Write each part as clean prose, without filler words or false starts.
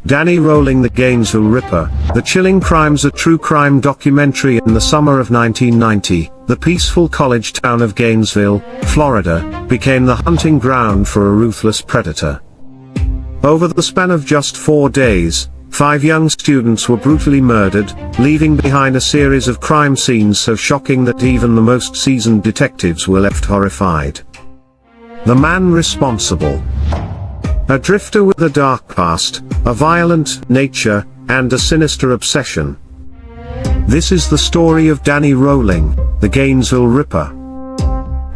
Danny Rolling, the Gainesville Ripper, The Chilling Crimes, a true crime documentary. In the summer of 1990, the peaceful college town of Gainesville, Florida, became the hunting ground for a ruthless predator. Over the span of just 4 days, 5 young students were brutally murdered, leaving behind a series of crime scenes so shocking that even the most seasoned detectives were left horrified. The man responsible. A drifter with a dark past, a violent nature, and a sinister obsession. This is the story of Danny Rolling, the Gainesville Ripper.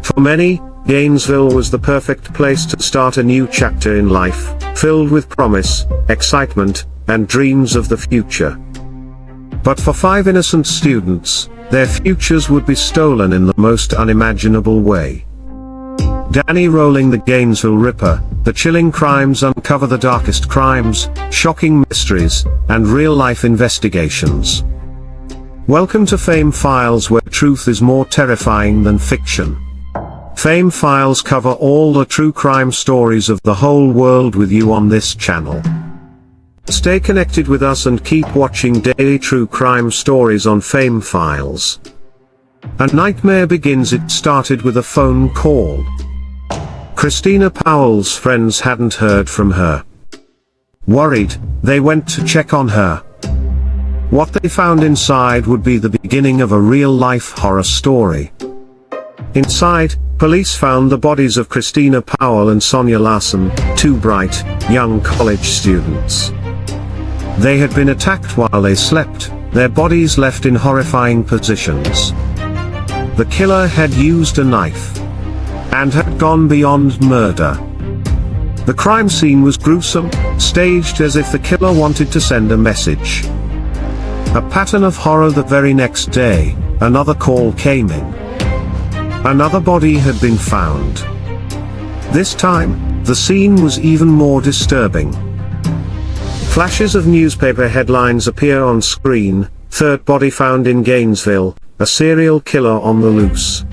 For many, Gainesville was the perfect place to start a new chapter in life, filled with promise, excitement, and dreams of the future. But for 5 innocent students, their futures would be stolen in the most unimaginable way. Danny Rolling, the Gainesville Ripper, The Chilling Crimes uncover the darkest crimes, shocking mysteries, and real-life investigations. Welcome to Fame Files, where truth is more terrifying than fiction. Fame Files cover all the true crime stories of the whole world with you on this channel. Stay connected with us and keep watching daily true crime stories on Fame Files. A nightmare begins. It started with a phone call. Christina Powell's friends hadn't heard from her. Worried, they went to check on her. What they found inside would be the beginning of a real-life horror story. Inside, police found the bodies of Christina Powell and Sonia Larson, 2 bright, young college students. They had been attacked while they slept, their bodies left in horrifying positions. The killer had used a knife and had gone beyond murder. The crime scene was gruesome, staged as if the killer wanted to send a message. A pattern of horror. The very next day, another call came in. Another body had been found. This time, the scene was even more disturbing. Flashes of newspaper headlines appear on screen: 3rd body found in Gainesville, a serial killer on the loose.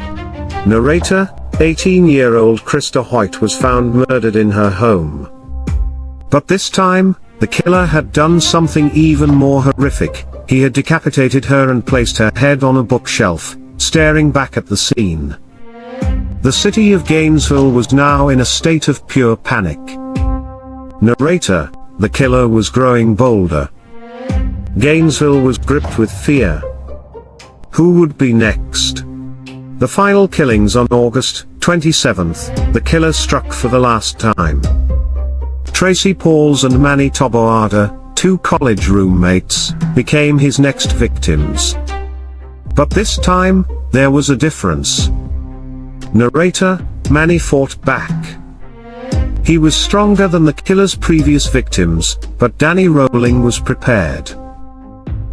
Narrator: 18-year-old Krista Hoyt was found murdered in her home. But this time, the killer had done something even more horrific. He had decapitated her and placed her head on a bookshelf, staring back at the scene. The city of Gainesville was now in a state of pure panic. Narrator: the killer was growing bolder. Gainesville was gripped with fear. Who would be next? The final killings. On August 27th, the killer struck for the last time. Tracy Pauls and Manny Taboada, 2 college roommates, became his next victims. But this time, there was a difference. Narrator: Manny fought back. He was stronger than the killer's previous victims, but Danny Rolling was prepared.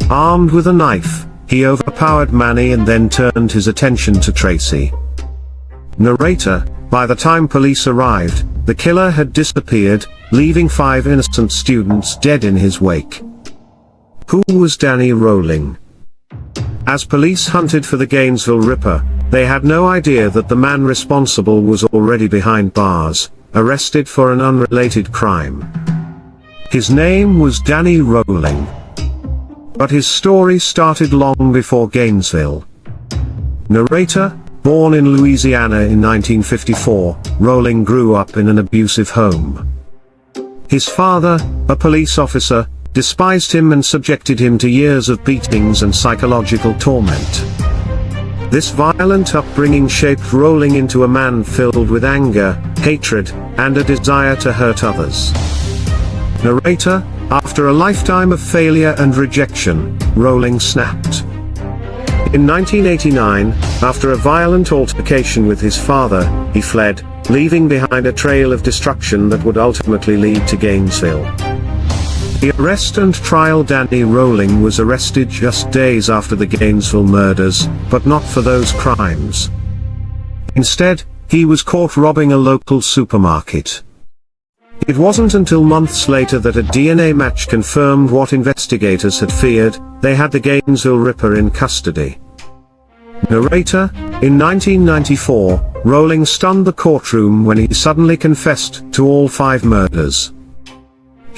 Armed with a knife, he overpowered Manny and then turned his attention to Tracy. Narrator: by the time police arrived, the killer had disappeared, leaving 5 innocent students dead in his wake. Who was Danny Rolling? As police hunted for the Gainesville Ripper, they had no idea that the man responsible was already behind bars, arrested for an unrelated crime. His name was Danny Rolling. But his story started long before Gainesville. Narrator: born in Louisiana in 1954, Rolling grew up in an abusive home. His father, a police officer, despised him and subjected him to years of beatings and psychological torment. This violent upbringing shaped Rolling into a man filled with anger, hatred, and a desire to hurt others. Narrator: after a lifetime of failure and rejection, Rolling snapped. In 1989, after a violent altercation with his father, he fled, leaving behind a trail of destruction that would ultimately lead to Gainesville. The arrest and trial. Danny Rolling was arrested just days after the Gainesville murders, but not for those crimes. Instead, he was caught robbing a local supermarket. It wasn't until months later that a DNA match confirmed what investigators had feared: they had the Gainesville Ripper in custody. Narrator: in 1994, Rolling stunned the courtroom when he suddenly confessed to all 5 murders.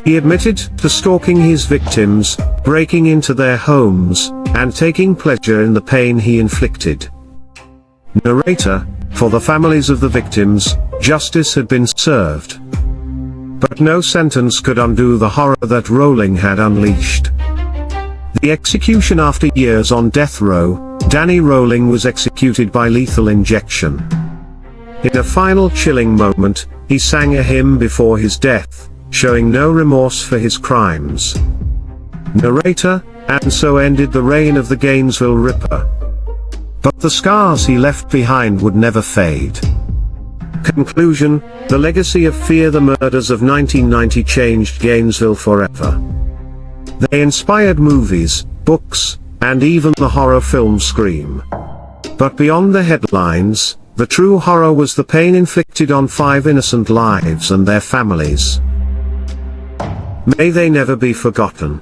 He admitted to stalking his victims, breaking into their homes, and taking pleasure in the pain he inflicted. Narrator: for the families of the victims, justice had been served. But no sentence could undo the horror that Rowling had unleashed. The execution. After years on death row, Danny Rowling was executed by lethal injection. In a final chilling moment, he sang a hymn before his death, showing no remorse for his crimes. Narrator: and so ended the reign of the Gainesville Ripper. But the scars he left behind would never fade. Conclusion: the legacy of fear. The murders of 1990 changed Gainesville forever. They inspired movies, books, and even the horror film Scream. But beyond the headlines, the true horror was the pain inflicted on 5 innocent lives and their families. May they never be forgotten.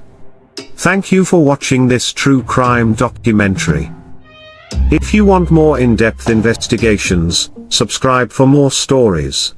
Thank you for watching this true crime documentary. If you want more in-depth investigations, subscribe for more stories.